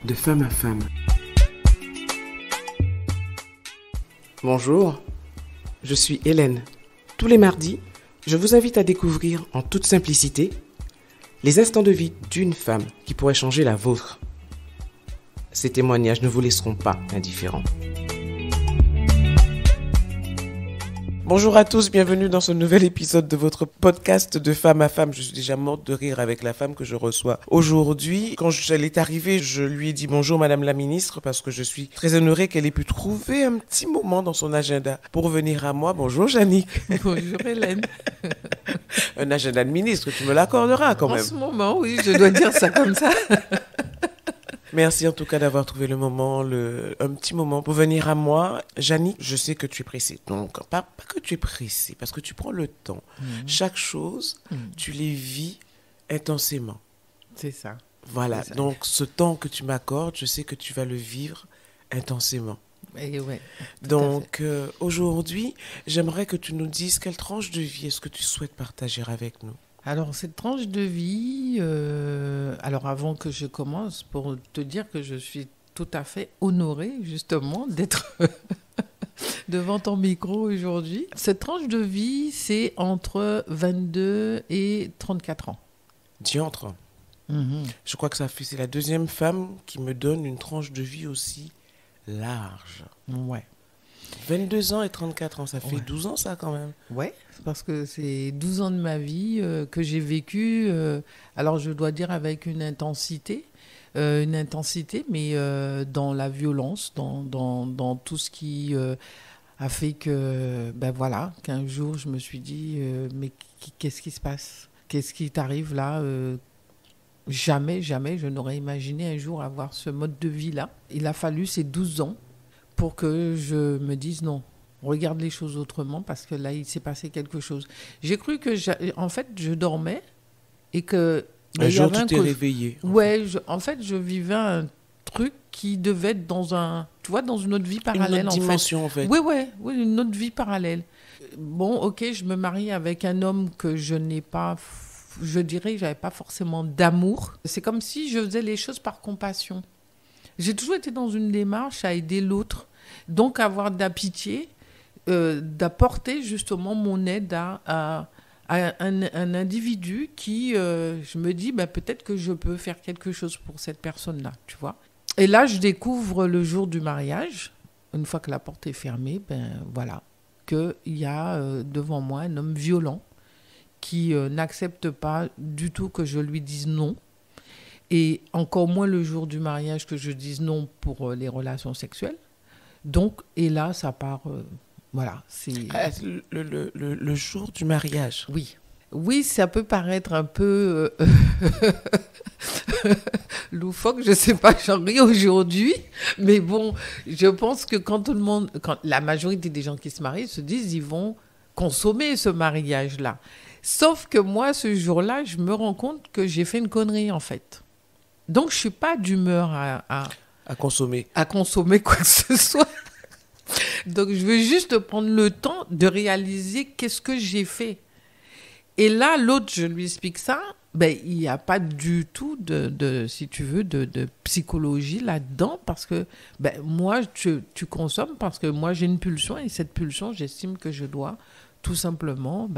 de femme à femme. Bonjour, je suis Hélène. Tous les mardis, je vous invite à découvrir en toute simplicité les instants de vie d'une femme qui pourrait changer la vôtre. Ces témoignages ne vous laisseront pas indifférents. Bonjour à tous, bienvenue dans ce nouvel épisode de votre podcast de femme à femme. Je suis déjà morte de rire avec la femme que je reçois aujourd'hui. Quand elle est arrivée, je lui ai dit bonjour Madame la Ministre parce que je suis très honorée qu'elle ait pu trouver un petit moment dans son agenda pour venir à moi. Bonjour Jannick. Bonjour Hélène. Un agenda de ministre, tu me l'accorderas quand même. En ce moment, oui, je dois dire ça comme ça. Merci en tout cas d'avoir trouvé le moment, un petit moment pour venir à moi. Jannick, je sais que tu es pressée. Donc, pas que tu es pressée, parce que tu prends le temps. Chaque chose, tu les vis intensément. C'est ça. Voilà, c'est ça. Donc ce temps que tu m'accordes, je sais que tu vas le vivre intensément. Et ouais, Donc aujourd'hui, j'aimerais que tu nous dises quelle tranche de vie est-ce que tu souhaites partager avec nous. Alors, cette tranche de vie, alors avant que je commence, pour te dire que je suis tout à fait honorée, justement, d'être devant ton micro aujourd'hui. Cette tranche de vie, c'est entre 22 et 34 ans. Diantre. Je crois que c'est la deuxième femme qui me donne une tranche de vie aussi large. Ouais. 22 ans et 34 ans, ça fait Ouais. 12 ans ça quand même. Ouais, parce que c'est 12 ans de ma vie que j'ai vécu, alors je dois dire avec une intensité, mais dans la violence, dans tout ce qui a fait que, ben voilà, qu'un jour je me suis dit, mais qu'est-ce qui se passe? Qu'est-ce qui t'arrive là? Jamais, je n'aurais imaginé un jour avoir ce mode de vie-là. Il a fallu ces 12 ans pour que je me dise non, regarde les choses autrement parce que là, il s'est passé quelque chose. J'ai cru que, en fait, je dormais et que... Un jour, tu t'es réveillée. Ouais, en fait, je vivais un truc qui devait être dans dans une autre vie parallèle. Une autre dimension, en fait. Oui, une autre vie parallèle. Bon, ok, je me marie avec un homme que je n'ai pas... Je dirais que j'avais pas forcément d'amour. C'est comme si je faisais les choses par compassion. J'ai toujours été dans une démarche à aider l'autre. Donc, avoir de la pitié, d'apporter justement mon aide à un individu qui, je me dis, peut-être que je peux faire quelque chose pour cette personne-là, tu vois. Et là, je découvre le jour du mariage, une fois que la porte est fermée, voilà, qu'il y a devant moi un homme violent qui n'accepte pas du tout que je lui dise non. Et encore moins le jour du mariage que je dise non pour les relations sexuelles. Donc, et là, ça part... voilà, c'est... Le jour du mariage. Oui. Oui, ça peut paraître un peu loufoque, je sais pas, j'en ris aujourd'hui. Mais bon, je pense que quand la majorité des gens qui se marient se disent, ils vont consommer ce mariage-là. Sauf que moi, ce jour-là, je me rends compte que j'ai fait une connerie, en fait. Donc, je suis pas d'humeur à consommer. À consommer quoi que ce soit. Donc, je veux juste prendre le temps de réaliser qu'est-ce que j'ai fait. Et là, l'autre, je lui explique ça. Il n'y a pas du tout si tu veux, de psychologie là-dedans. Parce que moi, tu consommes parce que moi, j'ai une pulsion. Et cette pulsion, j'estime que je dois tout simplement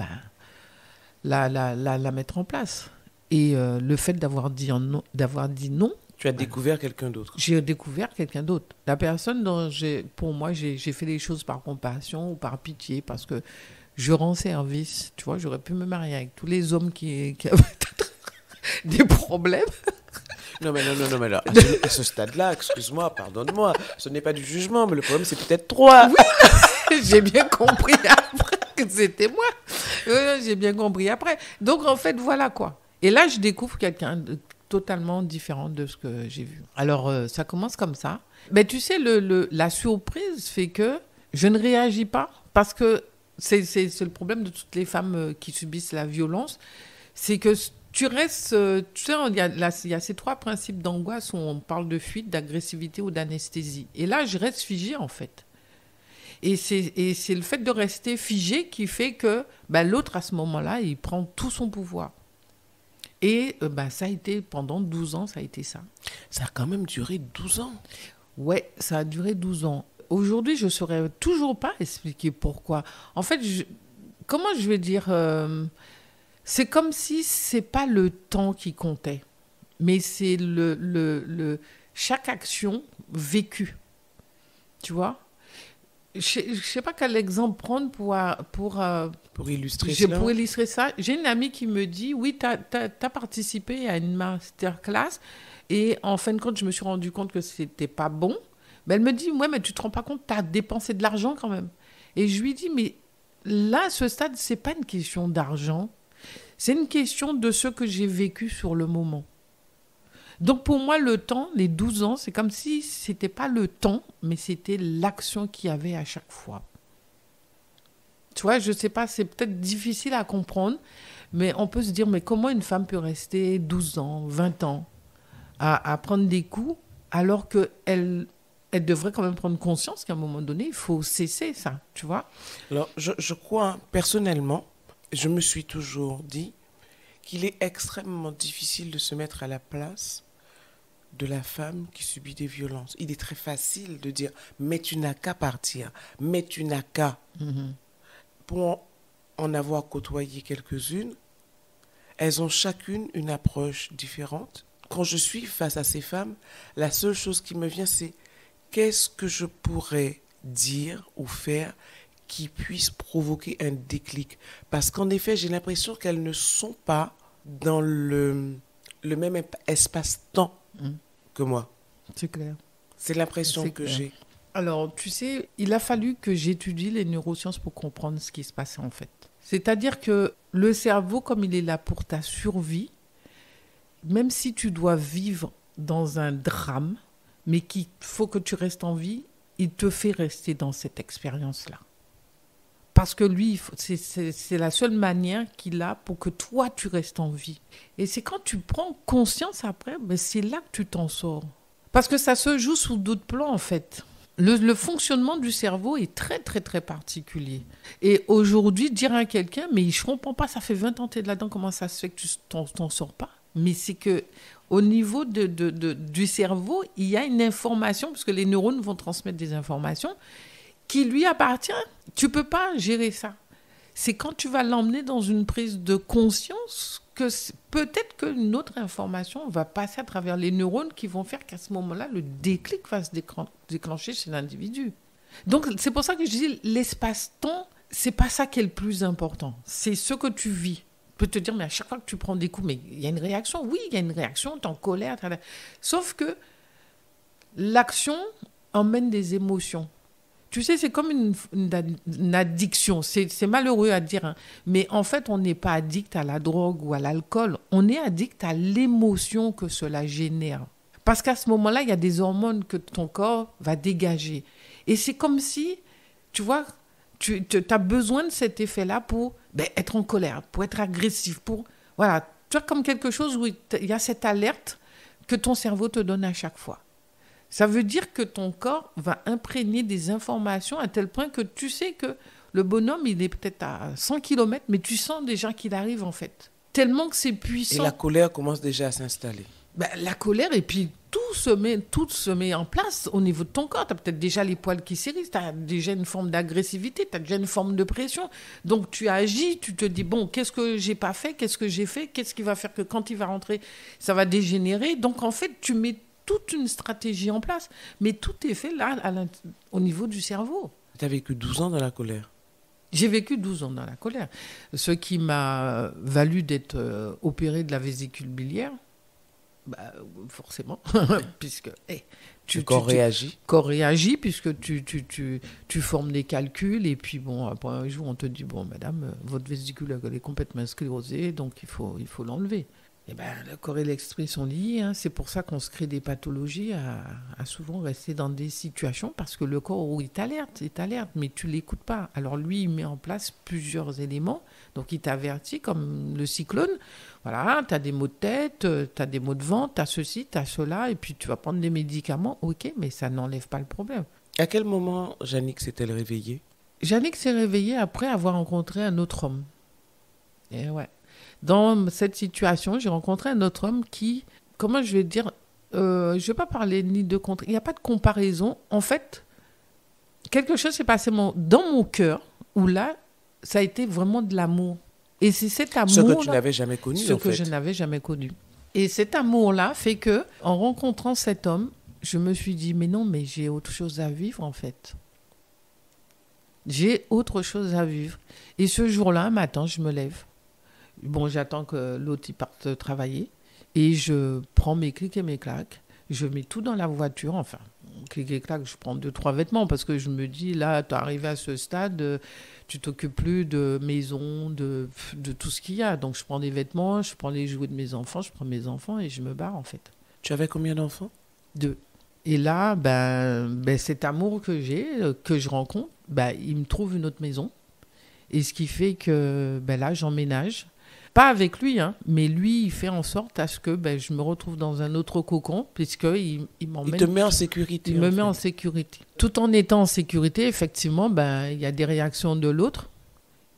la mettre en place. Et le fait d'avoir dit non, tu as découvert quelqu'un d'autre. J'ai découvert quelqu'un d'autre. La personne dont pour moi, j'ai fait les choses par compassion ou par pitié parce que je rends service. Tu vois, j'aurais pu me marier avec tous les hommes qui avaient des problèmes. Non, mais là, à ce stade-là, excuse-moi, pardonne-moi, ce n'est pas du jugement, mais le problème, c'est peut-être toi. Oui, j'ai bien compris après que c'était moi. J'ai bien compris après. Donc, en fait, voilà quoi. Et là, je découvre quelqu'un de totalement différent de ce que j'ai vu. Alors, ça commence comme ça. Mais tu sais, la surprise fait que je ne réagis pas parce que c'est le problème de toutes les femmes qui subissent la violence. C'est que tu restes... tu sais, il y a ces trois principes d'angoisse où on parle de fuite, d'agressivité ou d'anesthésie. Et là, je reste figée, en fait. Et c'est le fait de rester figé qui fait que l'autre, à ce moment-là, il prend tout son pouvoir. Et ça a été, pendant 12 ans, ça a été ça. Ça a quand même duré 12 ans. Ouais, ça a duré 12 ans. Aujourd'hui, je ne saurais toujours pas expliquer pourquoi. En fait, comment je vais dire c'est comme si ce n'est pas le temps qui comptait, mais c'est chaque action vécue. Tu vois ? Je ne sais pas quel exemple prendre pour illustrer cela. Pour illustrer ça. J'ai une amie qui me dit, oui, tu as participé à une masterclass et en fin de compte, je me suis rendu compte que ce n'était pas bon. Mais elle me dit, ouais, mais tu ne te rends pas compte, tu as dépensé de l'argent quand même. Et je lui dis, mais là, à ce stade, ce n'est pas une question d'argent. C'est une question de ce que j'ai vécu sur le moment. Donc pour moi, le temps, les 12 ans, c'est comme si ce n'était pas le temps, mais c'était l'action qu'il y avait à chaque fois. Tu vois, je ne sais pas, c'est peut-être difficile à comprendre, mais on peut se dire, mais comment une femme peut rester 12 ans, 20 ans à prendre des coups, alors qu'elle devrait quand même prendre conscience qu'à un moment donné, il faut cesser ça, tu vois ? Alors, je crois, personnellement, je me suis toujours dit qu'il est extrêmement difficile de se mettre à la place de la femme qui subit des violences. Il est très facile de dire « mais tu n'as qu'à partir, mais tu n'as qu'à ». Pour en avoir côtoyé quelques-unes, elles ont chacune une approche différente. Quand je suis face à ces femmes, la seule chose qui me vient, c'est qu'est-ce que je pourrais dire ou faire qui puisse provoquer un déclic. Parce qu'en effet, j'ai l'impression qu'elles ne sont pas dans le même espace-temps que moi. C'est clair. C'est l'impression que j'ai. Alors, tu sais, il a fallu que j'étudie les neurosciences pour comprendre ce qui se passait en fait. C'est-à-dire que le cerveau, comme il est là pour ta survie, même si tu dois vivre dans un drame, mais qu'il faut que tu restes en vie, il te fait rester dans cette expérience-là. Parce que lui, c'est la seule manière qu'il a pour que toi, tu restes en vie. Et c'est quand tu prends conscience après, ben c'est là que tu t'en sors. Parce que ça se joue sous d'autres plans, en fait. Le fonctionnement du cerveau est très, très, très particulier. Et aujourd'hui, dire à quelqu'un, mais je ne comprends pas, ça fait 20 ans que tu es là-dedans, comment ça se fait que tu t'en sors pas ? Mais c'est qu'au niveau du cerveau, il y a une information, parce que les neurones vont transmettre des informations, qui lui appartient. Tu ne peux pas gérer ça. C'est quand tu vas l'emmener dans une prise de conscience que peut-être qu'une autre information va passer à travers les neurones qui vont faire qu'à ce moment-là, le déclic va se déclencher chez l'individu. Donc, c'est pour ça que je dis l'espace-temps, ce n'est pas ça qui est le plus important. C'est ce que tu vis. Tu peux te dire, mais à chaque fois que tu prends des coups, mais il y a une réaction. Oui, il y a une réaction, tu es en colère. Sauf que l'action emmène des émotions. Tu sais, c'est comme une addiction. C'est malheureux à dire, hein. Mais en fait, on n'est pas addict à la drogue ou à l'alcool. On est addict à l'émotion que cela génère. Parce qu'à ce moment-là, il y a des hormones que ton corps va dégager. Et c'est comme si, tu vois, tu as besoin de cet effet-là pour être en colère, pour être agressif, pour... Voilà, tu vois, comme quelque chose où il y a cette alerte que ton cerveau te donne à chaque fois. Ça veut dire que ton corps va imprégner des informations à tel point que tu sais que le bonhomme, il est peut-être à 100 km, mais tu sens déjà qu'il arrive en fait. Tellement que c'est puissant. Et la colère commence déjà à s'installer. La colère, et puis tout se met en place au niveau de ton corps. Tu as peut-être déjà les poils qui s'érissent, tu as déjà une forme d'agressivité, tu as déjà une forme de pression. Donc tu agis, tu te dis, bon, qu'est-ce que j'ai pas fait, qu'est-ce que j'ai fait, qu'est-ce qui va faire que quand il va rentrer, ça va dégénérer. Donc en fait, tu mets toute une stratégie en place. Mais tout est fait là, au niveau du cerveau. Tu as vécu 12 ans dans la colère. J'ai vécu 12 ans dans la colère. Ce qui m'a valu d'être opéré de la vésicule biliaire, forcément, puisque le corps réagit. Corps réagit, puisque tu formes des calculs, et puis bon, après un jour, on te dit, bon, madame, votre vésicule elle est complètement sclérosée, donc il faut l'enlever. Le corps et l'esprit sont liés, hein. C'est pour ça qu'on se crée des pathologies à souvent rester dans des situations, parce que le corps, il t'alerte, mais tu ne l'écoutes pas. Alors lui, il met en place plusieurs éléments, donc il t'avertit comme le cyclone. Voilà, tu as des maux de tête, tu as des maux de ventre, tu as ceci, tu as cela, et puis tu vas prendre des médicaments, ok, mais ça n'enlève pas le problème. À quel moment Jannick s'est-elle réveillée ? Jannick s'est réveillée après avoir rencontré un autre homme. Et ouais. Dans cette situation, j'ai rencontré un autre homme qui, comment je vais dire, je ne vais pas parler ni de contre, il n'y a pas de comparaison. En fait, quelque chose s'est passé dans mon cœur où là, ça a été vraiment de l'amour. Et c'est cet amour. Ce que tu n'avais jamais connu, Ce que je n'avais jamais connu. Et cet amour-là fait que, en rencontrant cet homme, je me suis dit, mais non, mais j'ai autre chose à vivre, en fait. J'ai autre chose à vivre. Et ce jour-là, un matin, je me lève. Bon, j'attends que l'autre il parte travailler. Et je prends mes clics et mes claques. Je mets tout dans la voiture. Enfin, clics et claques, je prends 2-3 vêtements parce que je me dis, là, tu es arrivé à ce stade, tu t'occupes plus de maison, de tout ce qu'il y a. Donc, je prends des vêtements, je prends les jouets de mes enfants, je prends mes enfants et je me barre, en fait. Tu avais combien d'enfants? 2. Et là, cet amour que j'ai, que je rencontre, il me trouve une autre maison. Et ce qui fait que là, j'emménage. Pas avec lui, hein, mais lui, il fait en sorte à ce que je me retrouve dans un autre cocon, puisqu'il m'emmène. Il te met en sécurité. Il me met en sécurité. Tout en étant en sécurité, effectivement, il y a des réactions de l'autre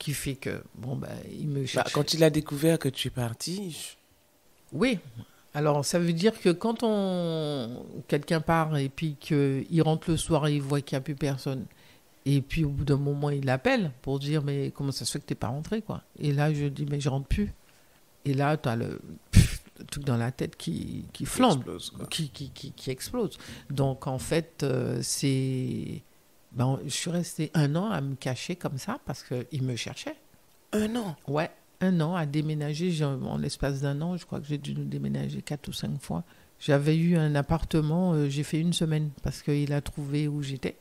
qui fait que, il me cherche. Quand il a découvert que tu es parti... Oui. Alors, ça veut dire que quand quelqu'un part et puis qu'il rentre le soir et il voit qu'il n'y a plus personne, et puis au bout d'un moment, il l'appelle pour dire « Mais comment ça se fait que tu n'es pas rentré, quoi ?» Et là, je dis « Mais je rentre plus. » Et là, tu as le truc dans la tête qui flambe, qui explose. Donc, en fait, je suis restée 1 an à me cacher comme ça parce qu'il me cherchait. 1 an? Ouais. 1 an à déménager. En l'espace d'1 an, je crois que j'ai dû nous déménager 4 ou 5 fois. J'avais eu un appartement, j'ai fait 1 semaine parce qu'il a trouvé où j'étais.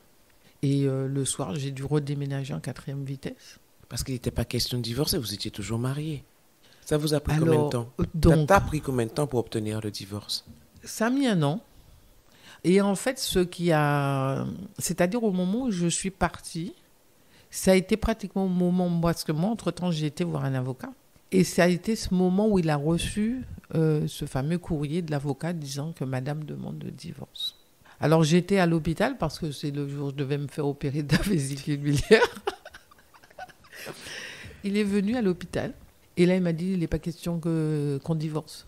Et le soir, j'ai dû redéménager en 4e vitesse. Parce qu'il n'était pas question de divorcer, vous étiez toujours mariés. Ça vous a pris combien de temps? T'as pris combien de temps pour obtenir le divorce? Ça a mis 1 an. Et en fait, c'est-à-dire au moment où je suis partie, ça a été pratiquement au moment, parce que moi, entre-temps, j'ai été voir un avocat. Et ça a été ce moment où il a reçu ce fameux courrier de l'avocat disant que madame demande le divorce. Alors, j'étais à l'hôpital parce que c'est le jour où je devais me faire opérer de la vésicule biliaire. Il est venu à l'hôpital. Et là, il m'a dit, il n'est pas question qu'on divorce.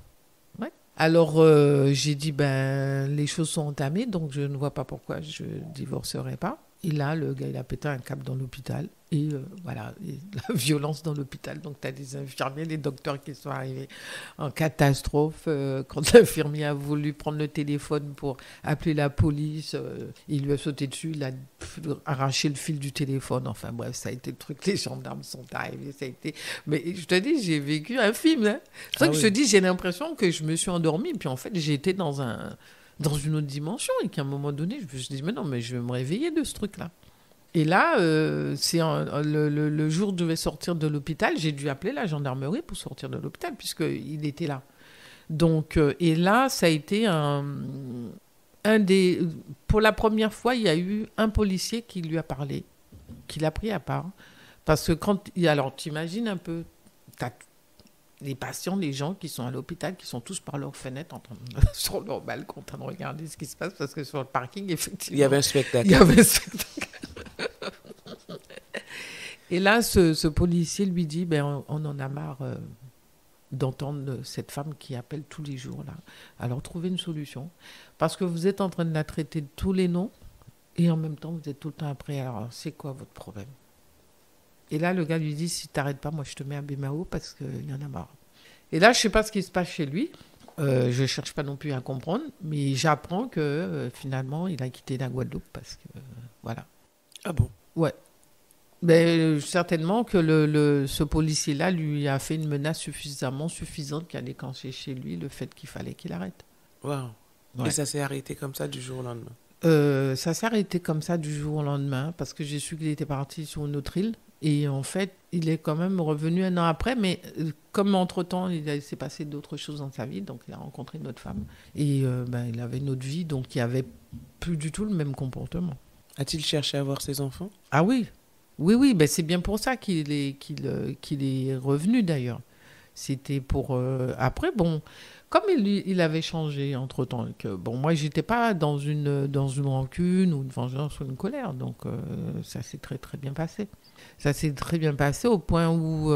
Ouais. Alors, j'ai dit, les choses sont entamées, donc je ne vois pas pourquoi je ne divorcerai pas. Et là, le gars, il a pété un câble dans l'hôpital. Et voilà, et la violence dans l'hôpital. Donc, tu as des infirmiers, des docteurs qui sont arrivés en catastrophe. Quand l'infirmier a voulu prendre le téléphone pour appeler la police, il lui a sauté dessus, il a arraché le fil du téléphone. Enfin bref, ça a été le truc. Les gendarmes sont arrivés, ça a été... Mais je te dis, j'ai vécu un film. Hein. C'est ça que je te dis, j'ai l'impression que je me suis endormie. Puis en fait, j'ai été dans une autre dimension et qu'à un moment donné, je me suis dit, mais non, mais je vais me réveiller de ce truc-là. Et là, c'est le jour où je devais sortir de l'hôpital, j'ai dû appeler la gendarmerie pour sortir de l'hôpital, puisqu'il était là. Donc, et là, ça a été pour la première fois, il y a eu un policier qui lui a parlé, qui l'a pris à part. Parce que alors, t'imagines un peu, t'as les patients, les gens qui sont à l'hôpital, qui sont tous par leur fenêtre, sur leur balcon, en train de regarder ce qui se passe, parce que sur le parking, effectivement... Il y avait un spectacle. Et là, ce policier lui dit, on en a marre d'entendre cette femme qui appelle tous les jours, là. Alors, trouvez une solution. Parce que vous êtes en train de la traiter de tous les noms, et en même temps, vous êtes tout le temps après. Alors, c'est quoi votre problème? Et là, le gars lui dit, si t'arrêtes pas, moi, je te mets un BMAO parce qu'il y en a marre. Et là, je sais pas ce qui se passe chez lui. Je cherche pas non plus à comprendre, mais j'apprends que finalement, il a quitté la Guadeloupe parce que, voilà. Ah bon? Ouais. Mais certainement que ce policier-là lui a fait une menace suffisante qui a déclenché chez lui le fait qu'il fallait qu'il arrête. Wow. Ouais. Et ça s'est arrêté comme ça du jour au lendemain? Ça s'est arrêté comme ça du jour au lendemain parce que j'ai su qu'il était parti sur une autre île. Et en fait, il est quand même revenu 1 an après, mais comme entre-temps, il s'est passé d'autres choses dans sa vie, donc il a rencontré une autre femme. Et il avait une autre vie, donc il n'avait plus du tout le même comportement. A-t-il cherché à voir ses enfants? Ah oui. Oui, c'est bien pour ça qu'il est revenu d'ailleurs. C'était pour... Après, bon, comme il avait changé entre-temps, moi, je n'étais pas dans une rancune ou une vengeance ou une colère, donc ça s'est très, très bien passé. Ça s'est très bien passé au point où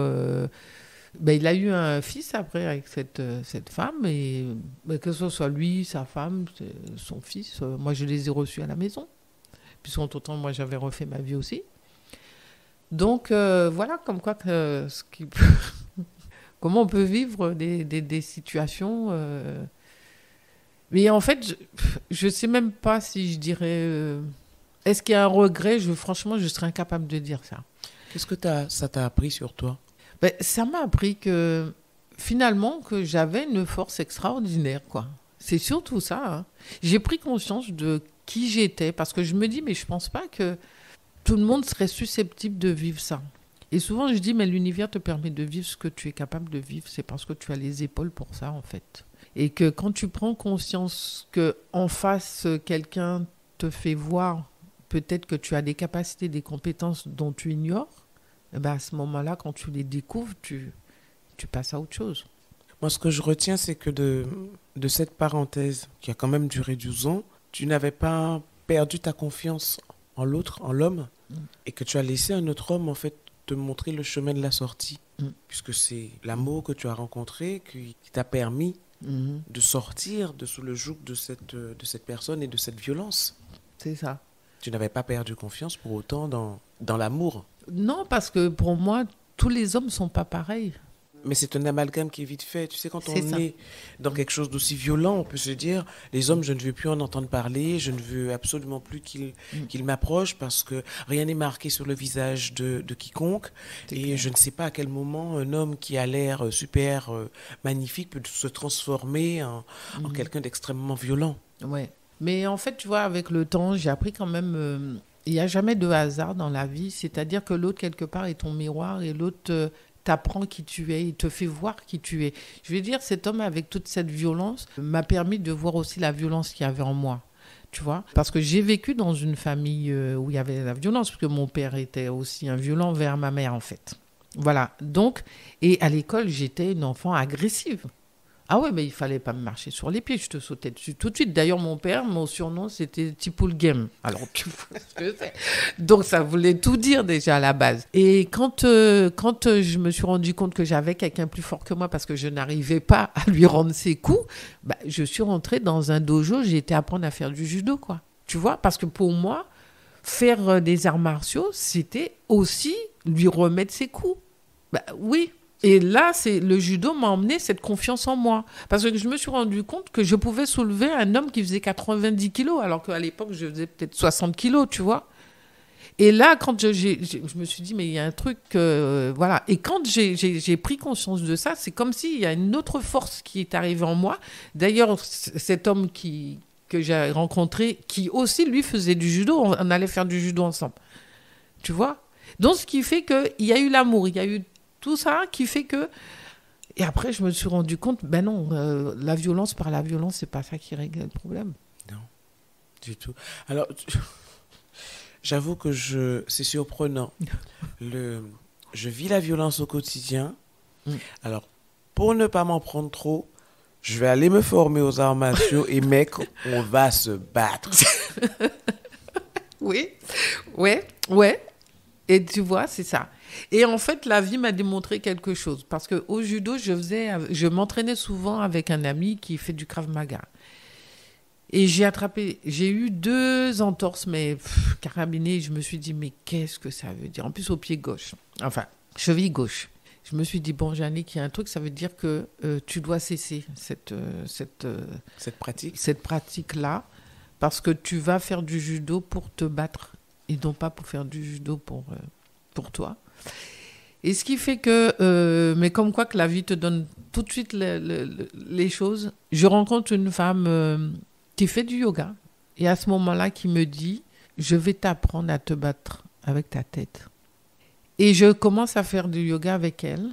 Ben, il a eu un fils après avec cette femme, et ben, que ce soit lui, sa femme, son fils, moi je les ai reçus à la maison, puisqu'entre-temps, moi j'avais refait ma vie aussi. Donc voilà, comme quoi comment on peut vivre des situations. Mais en fait, je ne sais même pas si je dirais... est-ce qu'il y a un regret? Franchement, je serais incapable de dire ça. Qu'est-ce que ça t'a appris sur toi? Ben, ça m'a appris que finalement, que j'avais une force extraordinaire, quoi. C'est surtout ça. Hein. J'ai pris conscience de qui j'étais, parce que je me dis, mais je ne pense pas que tout le monde serait susceptible de vivre ça. Et souvent, je dis, mais l'univers te permet de vivre ce que tu es capable de vivre. C'est parce que tu as les épaules pour ça, en fait. Et que quand tu prends conscience qu'en face, quelqu'un te fait voir peut-être que tu as des capacités, des compétences dont tu ignores, eh ben à ce moment-là, quand tu les découvres, tu passes à autre chose. Moi, ce que je retiens, c'est que de cette parenthèse, qui a quand même duré 12 ans, tu n'avais pas perdu ta confiance en l'autre, en l'homme, et que tu as laissé un autre homme, en fait, te montrer le chemin de la sortie. Puisque c'est l'amour que tu as rencontré qui t'a permis de sortir de sous le joug de cette personne et de cette violence. C'est ça. Tu n'avais pas perdu confiance pour autant dans l'amour. Non, parce que pour moi, tous les hommes ne sont pas pareils. Mais c'est un amalgame qui est vite fait. Tu sais, quand on est dans quelque chose d'aussi violent, on peut se dire, les hommes, je ne veux plus en entendre parler, je ne veux absolument plus qu'ils m'approchent parce que rien n'est marqué sur le visage de quiconque. Et je ne sais pas à quel moment un homme qui a l'air super magnifique peut se transformer en quelqu'un d'extrêmement violent. Ouais. Mais en fait, tu vois, avec le temps, j'ai appris quand même... il n'y a jamais de hasard dans la vie. C'est-à-dire que l'autre, quelque part, est ton miroir et l'autre... t'apprend qui tu es, il te fait voir qui tu es. Je veux dire, cet homme, avec toute cette violence, m'a permis de voir aussi la violence qu'il y avait en moi. Tu vois ? Parce que j'ai vécu dans une famille où il y avait la violence, parce que mon père était aussi un violent vers ma mère, en fait. Voilà. Donc, et à l'école, j'étais une enfant agressive. Ah ouais, mais il fallait pas me marcher sur les pieds, je te sautais dessus tout de suite. D'ailleurs, mon père, mon surnom, c'était Tipoul Game. Alors, tu vois ce que c'est. Donc, ça voulait tout dire déjà à la base. Et quand je me suis rendu compte que j'avais quelqu'un plus fort que moi parce que je n'arrivais pas à lui rendre ses coups, bah, je suis rentrée dans un dojo, j'ai été apprendre à faire du judo, quoi. Tu vois, parce que pour moi, faire des arts martiaux, c'était aussi lui remettre ses coups. Bah oui. Et là, le judo m'a emmené cette confiance en moi. Parce que je me suis rendu compte que je pouvais soulever un homme qui faisait 90 kilos, alors qu'à l'époque, je faisais peut-être 60 kilos, tu vois. Et là, quand je me suis dit, mais il y a un truc... voilà. Et quand j'ai pris conscience de ça, c'est comme s'il y a une autre force qui est arrivée en moi. D'ailleurs, cet homme que j'ai rencontré, qui aussi, lui, faisait du judo, on allait faire du judo ensemble. Tu vois ? Donc, ce qui fait qu'il y a eu l'amour, il y a eu tout ça qui fait que... Et après, je me suis rendu compte, ben non, la violence par la violence, c'est pas ça qui règle le problème. Non, du tout. Alors, j'avoue que c'est surprenant. Je vis la violence au quotidien. Alors, pour ne pas m'en prendre trop, je vais aller me former aux arts martiaux et mec, on va se battre. Oui, ouais. Et tu vois, c'est ça. Et en fait, la vie m'a démontré quelque chose. Parce qu'au judo, je m'entraînais souvent avec un ami qui fait du Krav Maga. Et j'ai eu 2 entorses, mais carabinées. Je me suis dit, mais qu'est-ce que ça veut dire ? En plus, au pied gauche. Enfin, cheville gauche. Je me suis dit, bon, Jannick, il y a un truc, ça veut dire que tu dois cesser cette pratique. Cette pratique-là. Parce que tu vas faire du judo pour te battre. Et non pas pour faire du judo pour toi. Et ce qui fait que, mais comme quoi que la vie te donne tout de suite les choses, je rencontre une femme qui fait du yoga. Et à ce moment-là, qui me dit, je vais t'apprendre à te battre avec ta tête. Et je commence à faire du yoga avec elle.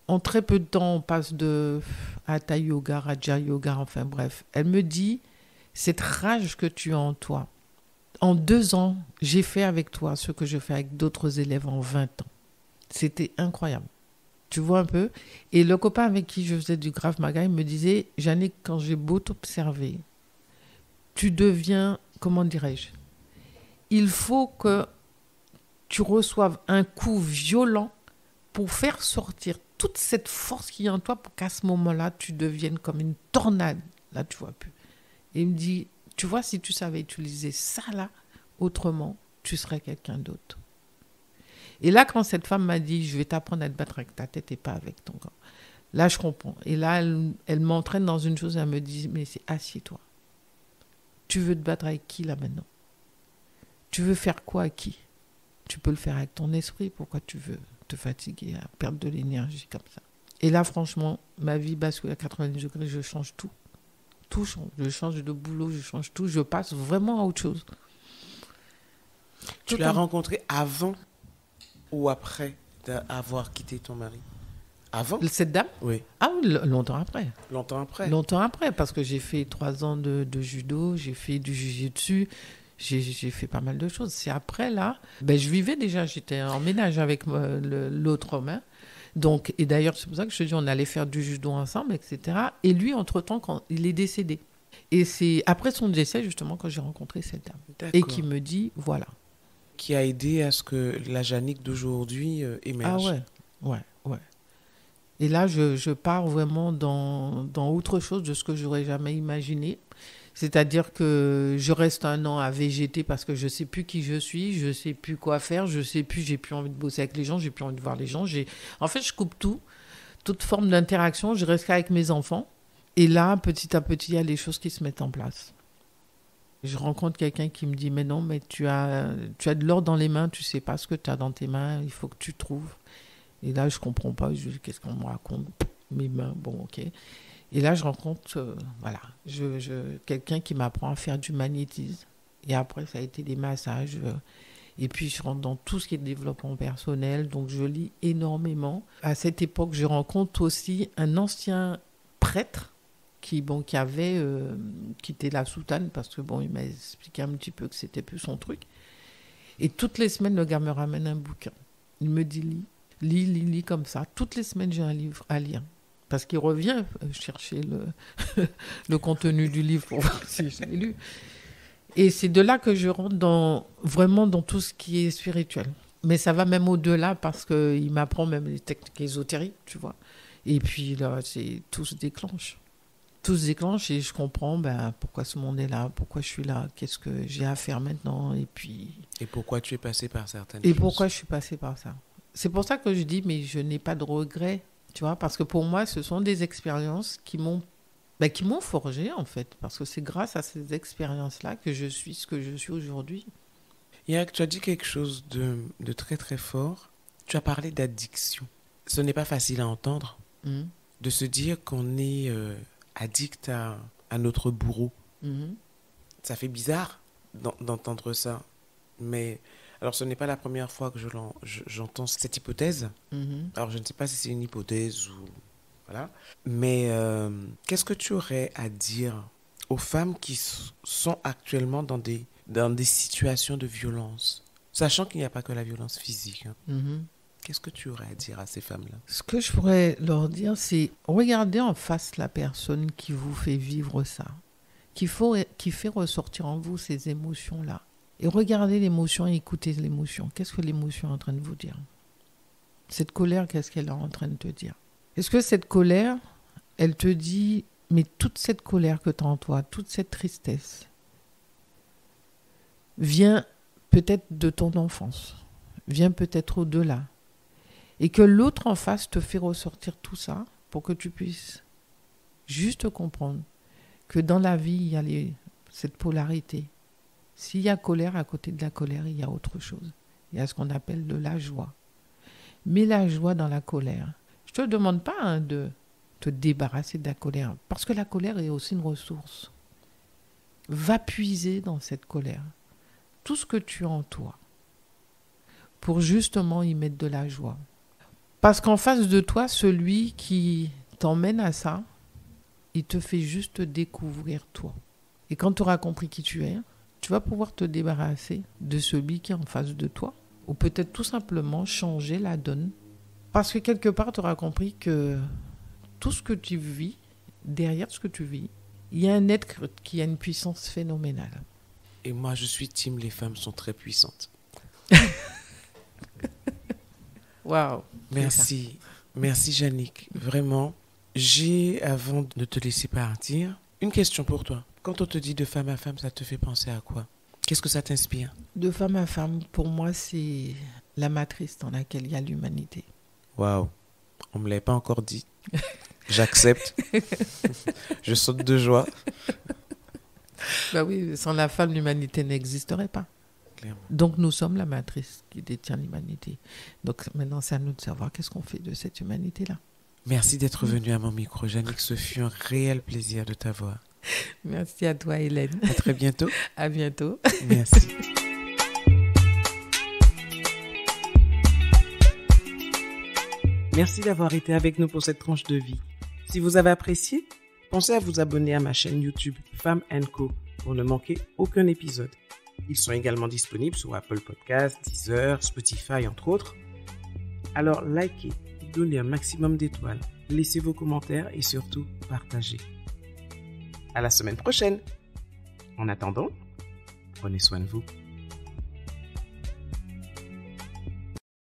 En très peu de temps, on passe de Hatha Yoga, Raja Yoga, enfin bref. Elle me dit, cette rage que tu as en toi, en 2 ans, j'ai fait avec toi ce que je fais avec d'autres élèves en 20 ans. C'était incroyable. Tu vois un peu ? Et le copain avec qui je faisais du Krav Maga, il me disait, Jannick, quand j'ai beau t'observer, tu deviens, comment dirais-je ? Il faut que tu reçoives un coup violent pour faire sortir toute cette force qu'il y a en toi pour qu'à ce moment-là, tu deviennes comme une tornade. Là, tu vois plus. Et il me dit, tu vois, si tu savais utiliser ça là, autrement, tu serais quelqu'un d'autre. Et là, quand cette femme m'a dit, je vais t'apprendre à te battre avec ta tête et pas avec ton corps, là, je comprends. Et là, elle m'entraîne dans une chose, elle me dit, mais c'est assieds-toi. Tu veux te battre avec qui là maintenant? Tu veux faire quoi à qui? Tu peux le faire avec ton esprit. Pourquoi tu veux te fatiguer, à perdre de l'énergie comme ça? Et là, franchement, ma vie bascule à 90 degrés, je change tout. Tout change. Je change de boulot, je change tout. Je passe vraiment à autre chose. Tu l'as rencontré avant ou après d'avoir quitté ton mari? Avant? Cette dame? Oui. Ah oui, longtemps après. Longtemps après? Longtemps après, parce que j'ai fait 3 ans de judo, j'ai fait du jiu-jitsu, j'ai fait pas mal de choses. C'est après, là, je vivais déjà, j'étais en ménage avec l'autre homme. Hein. Donc, et d'ailleurs, c'est pour ça que je te dis, on allait faire du judo ensemble, etc. Et lui, entre-temps, quand il est décédé. Et c'est après son décès, justement, quand j'ai rencontré cette dame. D'accord. Et qui me dit, voilà. Qui a aidé à ce que la Jannick d'aujourd'hui émerge. Ah ouais. Et là, je pars vraiment dans autre chose de ce que j'aurais jamais imaginé. C'est-à-dire que je reste un an à végéter parce que je ne sais plus qui je suis, je ne sais plus quoi faire, je sais plus, j'ai plus envie de bosser avec les gens, j'ai plus envie de voir les gens. En fait, je coupe tout, toute forme d'interaction, je reste avec mes enfants. Et là, petit à petit, il y a les choses qui se mettent en place. Je rencontre quelqu'un qui me dit, mais non, mais tu as de l'or dans les mains, tu ne sais pas ce que tu as dans tes mains, il faut que tu trouves. Et là, je ne comprends pas, je dis, qu'est-ce qu'on me raconte? Mes mains, bon, ok. Et là, je rencontre quelqu'un qui m'apprend à faire du magnétisme. Et après, ça a été des massages. Et puis, je rentre dans tout ce qui est développement personnel. Donc, je lis énormément. À cette époque, je rencontre aussi un ancien prêtre qui était la soutane parce que, il m'a expliqué un petit peu que c'était plus son truc. Et toutes les semaines, le gars me ramène un bouquin. Il me dit, lis comme ça. Toutes les semaines, j'ai un livre à lire. Parce qu'il revient chercher le contenu du livre pour voir si je l'ai lu. Et c'est de là que je rentre vraiment dans tout ce qui est spirituel. Mais ça va même au-delà parce qu'il m'apprend même les techniques ésotériques, tu vois. Et puis là, tout se déclenche. Tout se déclenche et je comprends pourquoi ce monde est là, pourquoi je suis là, qu'est-ce que j'ai à faire maintenant. Et pourquoi tu es passé par certaines choses. Et pourquoi je suis passé par ça. C'est pour ça que je dis, mais je n'ai pas de regrets. Tu vois, parce que pour moi, ce sont des expériences qui m'ont forgé, en fait. Parce que c'est grâce à ces expériences-là que je suis ce que je suis aujourd'hui. Yarak, tu as dit quelque chose de très, très fort. Tu as parlé d'addiction. Ce n'est pas facile à entendre, de se dire qu'on est addict à notre bourreau. Ça fait bizarre d'entendre ça. Mais... Alors, ce n'est pas la première fois que j'entends cette hypothèse. Alors, je ne sais pas si c'est une hypothèse ou... Voilà. Mais qu'est-ce que tu aurais à dire aux femmes qui sont actuellement dans des situations de violence, sachant qu'il n'y a pas que la violence physique. Qu'est-ce que tu aurais à dire à ces femmes-là? Ce que je pourrais leur dire, c'est regardez en face la personne qui vous fait vivre ça, qui fait ressortir en vous ces émotions-là. Et regardez l'émotion et écoutez l'émotion. Qu'est-ce que l'émotion est en train de vous dire? Cette colère, qu'est-ce qu'elle est en train de te dire? Est-ce que cette colère, elle te dit, mais toute cette colère que tu as en toi, toute cette tristesse, vient peut-être de ton enfance, vient peut-être au-delà, et que l'autre en face te fait ressortir tout ça pour que tu puisses juste comprendre que dans la vie, il y a cette polarité. S'il y a colère, à côté de la colère, il y a autre chose. Il y a ce qu'on appelle de la joie. Mais la joie dans la colère. Je ne te demande pas de te débarrasser de la colère, parce que la colère est aussi une ressource. Va puiser dans cette colère tout ce que tu as en toi pour justement y mettre de la joie. Parce qu'en face de toi, celui qui t'emmène à ça, il te fait juste découvrir toi. Et quand tu auras compris qui tu es, tu vas pouvoir te débarrasser de celui qui est en face de toi. Ou peut-être tout simplement changer la donne. Parce que quelque part, tu auras compris que tout ce que tu vis, derrière ce que tu vis, il y a un être qui a une puissance phénoménale. Et moi, je suis team, les femmes sont très puissantes. Waouh. Merci. Merci Yannick, vraiment. J'ai, avant de te laisser partir, une question pour toi. Quand on te dit de femme à femme, ça te fait penser à quoi? Qu'est-ce que ça t'inspire? De femme à femme, pour moi, c'est la matrice dans laquelle il y a l'humanité. Waouh, on ne me l'avait pas encore dit. J'accepte. Je saute de joie. Bah oui, sans la femme, l'humanité n'existerait pas. Clairement. Donc nous sommes la matrice qui détient l'humanité. Donc maintenant, c'est à nous de savoir qu'est-ce qu'on fait de cette humanité-là. Merci d'être venu à mon micro, Yannick. Ce fut un réel plaisir de t'avoir. Merci à toi, Hélène. À très bientôt. À bientôt. Merci. Merci d'avoir été avec nous pour cette tranche de vie. Si vous avez apprécié, pensez à vous abonner à ma chaîne YouTube Femme & Co pour ne manquer aucun épisode. Ils sont également disponibles sur Apple Podcasts, Deezer, Spotify, entre autres. Alors likez, donnez un maximum d'étoiles, laissez vos commentaires et surtout partagez. À la semaine prochaine. En attendant, prenez soin de vous.